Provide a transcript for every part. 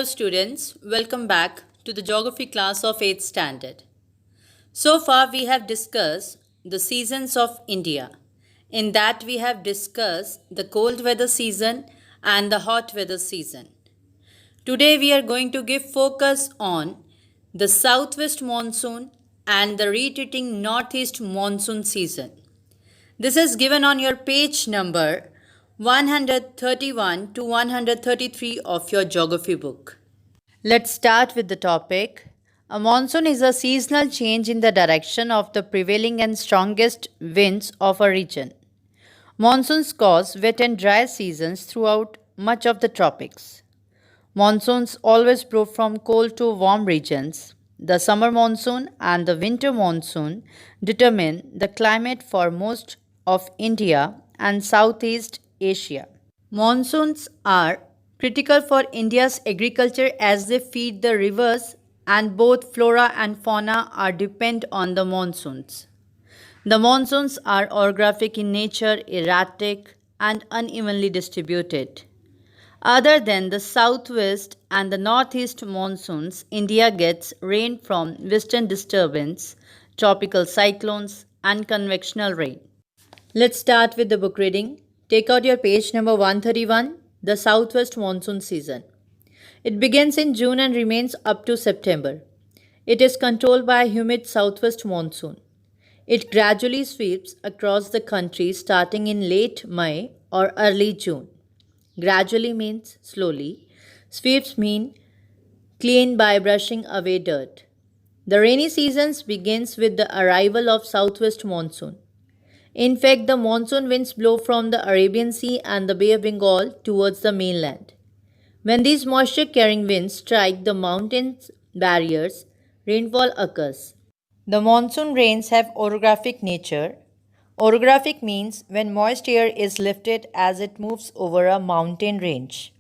students, welcome back to the geography class of 8th standard. So far we have discussed the seasons of India. In that we have discussed the cold weather season and the hot weather season. Today we are going to give focus on the southwest monsoon and the retreating northeast monsoon season. This is given on your page number 131 to 133 of your geography book. Let's start with the topic. A monsoon is a seasonal change in the direction of the prevailing and strongest winds of a region. Monsoons cause wet and dry seasons throughout much of the tropics. Monsoons always blow from cold to warm regions. The summer monsoon and the winter monsoon determine the climate for most of India and Southeast Asia. Monsoons are critical for India's agriculture as they feed the rivers, and both flora and fauna are depend on the monsoons. The monsoons are orographic in nature, erratic and unevenly distributed. Other than the southwest and the northeast monsoons, India gets rain from western disturbance, tropical cyclones and convectional rain. Let's start with the book reading. Take out your page number 131, the southwest monsoon season. It begins in June and remains up to September. It is controlled by a humid southwest monsoon. It gradually sweeps across the country starting in late May or early June. Gradually means slowly. Sweeps mean clean by brushing away dirt. The rainy season begins with the arrival of southwest monsoon. In fact, the monsoon winds blow from the Arabian Sea and the Bay of Bengal towards the mainland. When these moisture-carrying winds strike the mountain barriers, rainfall occurs. The monsoon rains have orographic nature. Orographic means when moist air is lifted as it moves over a mountain range.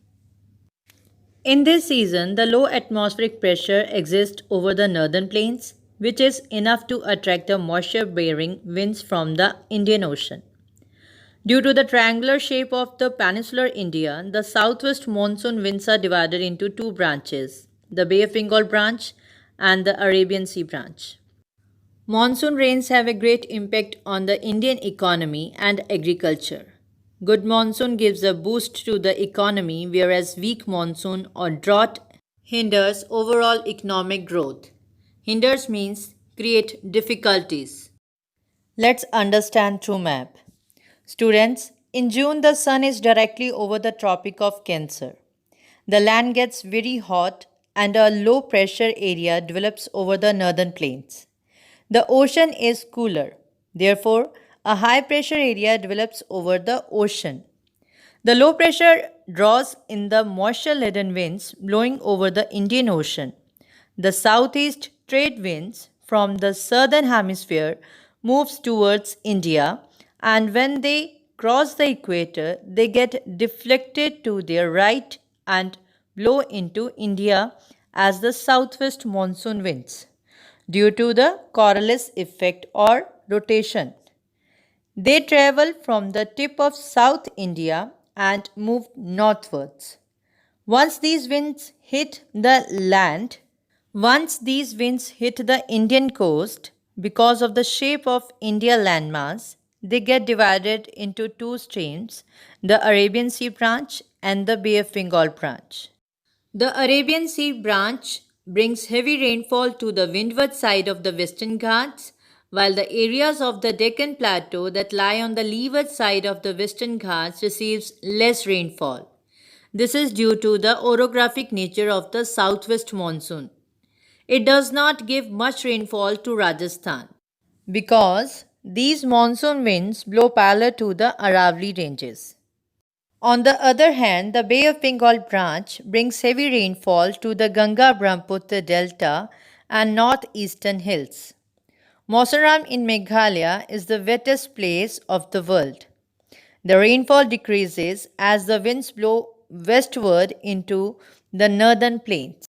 In this season, the low atmospheric pressure exists over the northern plains, which is enough to attract the moisture-bearing winds from the Indian Ocean. Due to the triangular shape of the peninsular India, the southwest monsoon winds are divided into two branches, the Bay of Bengal branch and the Arabian Sea branch. Monsoon rains have a great impact on the Indian economy and agriculture. Good monsoon gives a boost to the economy, whereas weak monsoon or drought hinders overall economic growth. Hinders means create difficulties. Let's understand through map. Students, in June the sun is directly over the Tropic of Cancer. The land gets very hot and a low pressure area develops over the northern plains. The ocean is cooler. Therefore, a high pressure area develops over the ocean. The low pressure draws in the moisture-laden winds blowing over the Indian Ocean. The southeast trade winds from the southern hemisphere moves towards India, and when they cross the equator, they get deflected to their right and blow into India as the southwest monsoon winds due to the Coriolis effect or rotation. They travel from the tip of South India and move northwards. Once these winds hit the Indian coast, because of the shape of India landmass, they get divided into two streams, the Arabian Sea branch and the Bay of Bengal branch. The Arabian Sea branch brings heavy rainfall to the windward side of the Western Ghats, while the areas of the Deccan Plateau that lie on the leeward side of the Western Ghats receives less rainfall. This is due to the orographic nature of the southwest monsoon. It does not give much rainfall to Rajasthan because these monsoon winds blow parallel to the Aravalli ranges. On the other hand, the Bay of Bengal branch brings heavy rainfall to the Ganga-Brahmaputra delta and northeastern hills. Mausaram in Meghalaya is the wettest place of the world. The rainfall decreases as the winds blow westward into the northern plains.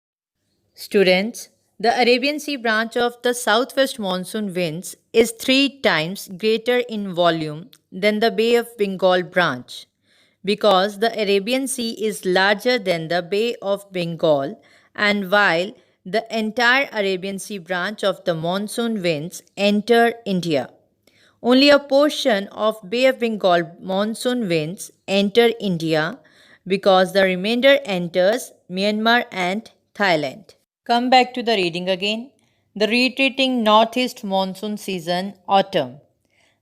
Students, the Arabian Sea branch of the southwest monsoon winds is 3 times greater in volume than the Bay of Bengal branch, because the Arabian Sea is larger than the Bay of Bengal, and while the entire Arabian Sea branch of the monsoon winds enter India, only a portion of Bay of Bengal monsoon winds enter India because the remainder enters Myanmar and Thailand. Come back to the reading again. The retreating northeast monsoon season, autumn.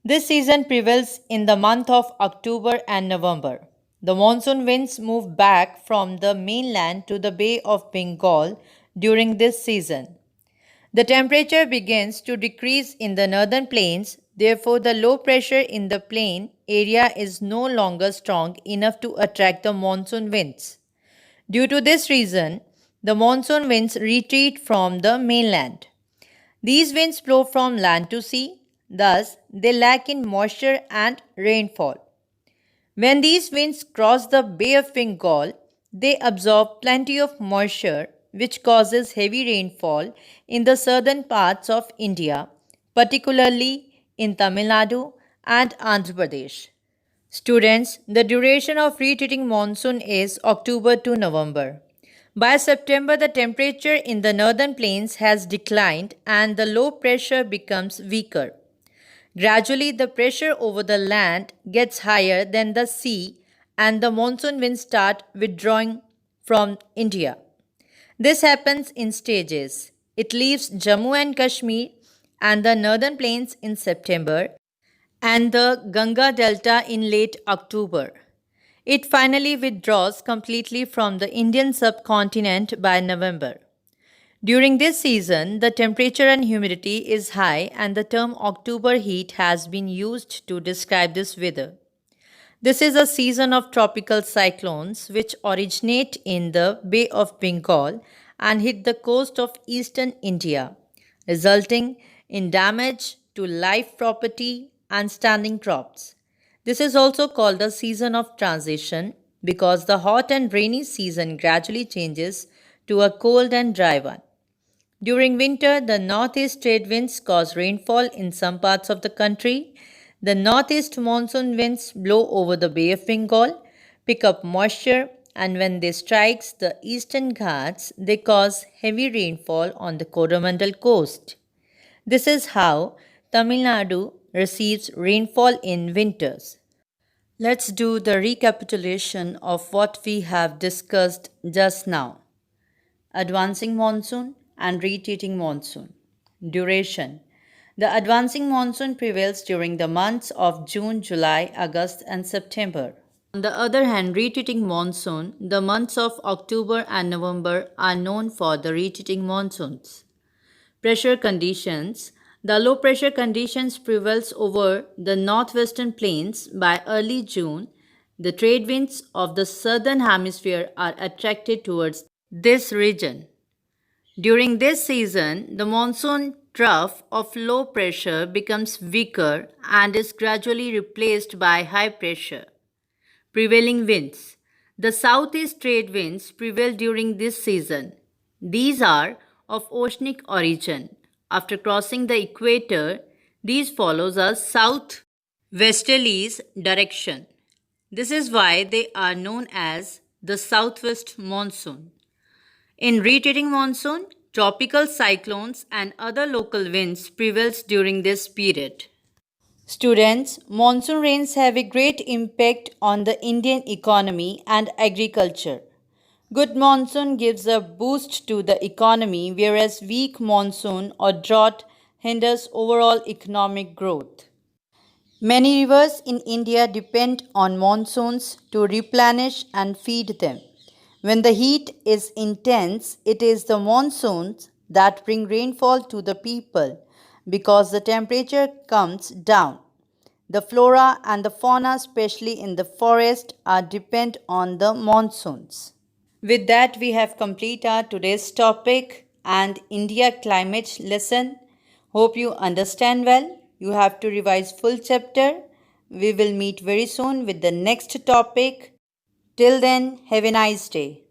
This season prevails in the month of October and November. The monsoon winds move back from the mainland to the Bay of Bengal during this season. The temperature begins to decrease in the northern plains, therefore, the low pressure in the plain area is no longer strong enough to attract the monsoon winds. Due to this reason, the monsoon winds retreat from the mainland. These winds blow from land to sea, thus, they lack in moisture and rainfall. When these winds cross the Bay of Bengal, they absorb plenty of moisture, which causes heavy rainfall in the southern parts of India, particularly in Tamil Nadu and Andhra Pradesh. Students, the duration of retreating monsoon is October to November. By September, the temperature in the northern plains has declined and the low pressure becomes weaker. Gradually, the pressure over the land gets higher than the sea and the monsoon winds start withdrawing from India. This happens in stages. It leaves Jammu and Kashmir and the northern plains in September and the Ganga Delta in late October. It finally withdraws completely from the Indian subcontinent by November. During this season, the temperature and humidity is high, and the term October heat has been used to describe this weather. This is a season of tropical cyclones which originate in the Bay of Bengal and hit the coast of eastern India, resulting in damage to life property and standing crops. This is also called a season of transition because the hot and rainy season gradually changes to a cold and dry one. During winter, the northeast trade winds cause rainfall in some parts of the country. The northeast monsoon winds blow over the Bay of Bengal, pick up moisture, and when they strike the eastern Ghats, they cause heavy rainfall on the Coromandel coast. This is how Tamil Nadu receives rainfall in winters. Let's do the recapitulation of what we have discussed just now. Advancing monsoon and retreating monsoon. Duration. The advancing monsoon prevails during the months of June, July, August, and September. On the other hand, retreating monsoon, the months of October and November are known for the retreating monsoons. Pressure conditions. The low pressure conditions prevails over the northwestern plains by early June. The trade winds of the southern hemisphere are attracted towards this region. During this season, the monsoon trough of low pressure becomes weaker and is gradually replaced by high pressure. Prevailing winds. The southeast trade winds prevail during this season. These are of oceanic origin. After crossing the equator, these follows a south-westerlies direction. This is why they are known as the southwest monsoon. In retreating monsoon, tropical cyclones and other local winds prevails during this period. Students, monsoon rains have a great impact on the Indian economy and agriculture. Good monsoon gives a boost to the economy, whereas weak monsoon or drought hinders overall economic growth. Many rivers in India depend on monsoons to replenish and feed them. When the heat is intense, it is the monsoons that bring rainfall to the people because the temperature comes down. The flora and the fauna, especially in the forest, are depend on the monsoons. With that, we have completed our today's topic and India climate lesson. Hope you understand well. You have to revise full chapter. We will meet very soon with the next topic. Till then, have a nice day.